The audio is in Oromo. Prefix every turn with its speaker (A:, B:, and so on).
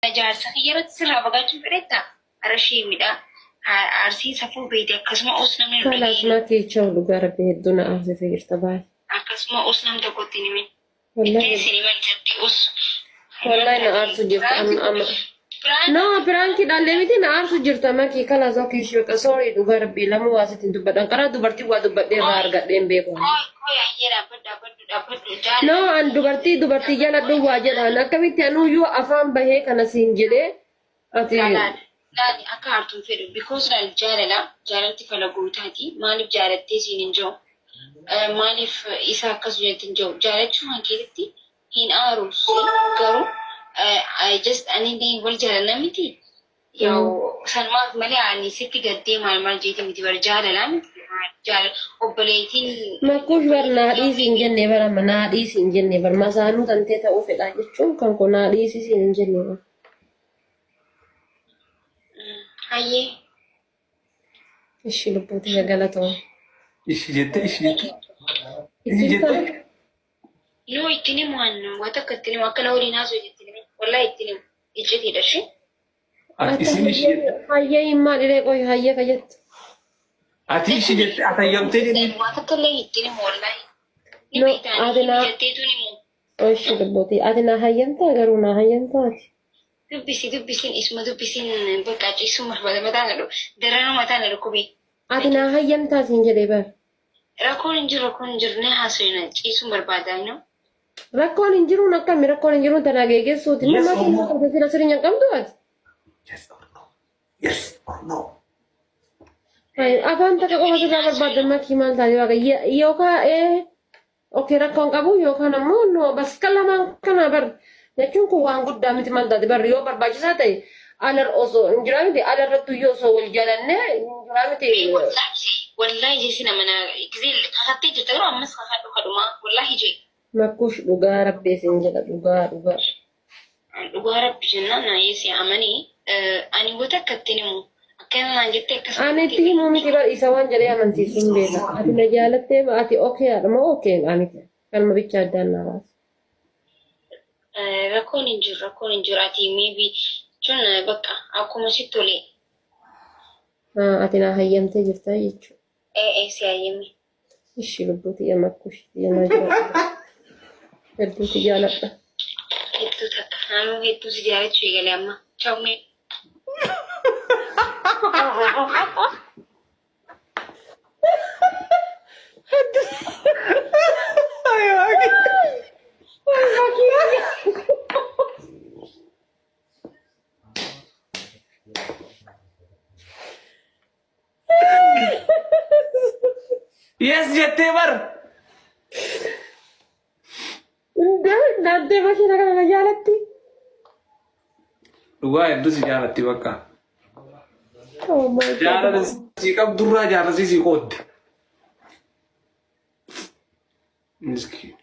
A: jaarsa kiyyaratti sirraa bagaachuu fedhetta arashii midhaa arsii safuu beete akkasuma os namni
B: Kalaas na keecha dhugaa rabbi hedduu na aarsisaa jirta baay'ee.
A: akkasuma os nam tokkotti hin himin
B: Wallahi
A: itti isin himan jirti os
B: wallahi na aarsu jirta amma. No, pranki dalle miti na aarsu jirta maki kalaas okii shota sorry dhugaa rabbi lamu waasitiin dubbadhan karaa dubartii waa dubbadhee irraa argadheen beeku. No, an dubartii jala duwwaa jedhaan akkamitti anuyyuu afaan bahee kana siin jedhee ati.
A: Laali akka hartuun fedhu because laal jaalalti fala guutaati maaliif jaalattee siin hin jiru maaliif isa akkas jetti hin jiru jaalachuu hankeetti hin aaruus garuu just ani wal jaalala miti yoo salmaaf malee ani sitti gaddee maal jeeti miti bar jaalala miti obboleetiin
B: Makuush bar naadhii siin jenne bar amma naadhii siin jenne bar masaanuu tantee ta'uu fedha jechuun kan kun naadhii siin hin jenne bar.
A: hayyee
B: Ishi lubbuuti galatoo.
C: Ishi jette.
A: yoo ittiin himu hannu waan akka ittiin himu akka na waliin haasoo jettiin himu wallaahi ittiin himu ijjetiidha shi
C: Ati isin ishi jette.
B: Hayyee himmaa dhiree qoy hayyee fayyaddu.
C: Ati ishi jette atayyamtee jedhee.
A: waan akka illee ittiin himu wallaahi ni
B: No,
A: beektaan
B: ati naa.
A: jetteetuun himu
B: Ishi lubbuuti ati naa hayyamtaa garuu naa hayyamtaati.
A: dubbisiin isuma dubbisiin bakka ciisuma mataan jedhu daranuu mataan jedhu kubee
B: Ati naa hayyamtaa siin jedhee bar.
A: rakkoon hin jiru ne haasofna ciisuun barbaadan no
B: Rakkoon hin jiruun akkami rakkoon hin jiruun tanaa geeggeessuuti.
C: Yes,
B: Nama
C: or
B: siin
C: no.
B: akka sina sirinya qabdu ati.
C: Yes or no. Yes or no.
B: Afaan takka qofa sirraa barbaadan makii maal taate waaqa yookaan okee rakkoon qabu yookaan ammoo no baska lamaan kana bar jechuun kun waan guddaa miti maal taate bar yoo barbaachisaa ta'e alar osoo hin jiraa miti alarrattu yoo osoo wal jaalannee hin jiraa miti.
A: wallahi jeesi nama na gizee kakattee jirta garuu ammas kakadhu kadhuma wallahi jee
B: Makkuush dhugaa rabbee siin jedha dhugaa.
A: dhugaa rabbi jennaan na yeesi amanii ani goota akka ittiin himu akkana naan jettee akkasuma
B: Ani itti himuu miti bar isa waan jedhee amansiisuun beeka. Ati na jaalattee ati okee adama okee miti. Kalma bicha addaan naa baasa.
A: rakkoon hin jiru ati maybe jechuun bakka akkuma sitti tolee
B: Ati naa hayyamtee jirta jechuudha.
A: si hayyame
B: Ishi lubbuuti yaa makkuush yaa jira. Hedduuti jaaladha.
A: hedduu takka naannoo hedduu si jaalachuu eegalee amma chaumee
C: Yes jette bar.
B: Naantee makiina kana na jaalatti.
C: Dhugaa hedduu si jaalatti bakka.
B: Oh my God.
C: Jaalala si qabdurraa jaalasi si qoodde. Miskiin.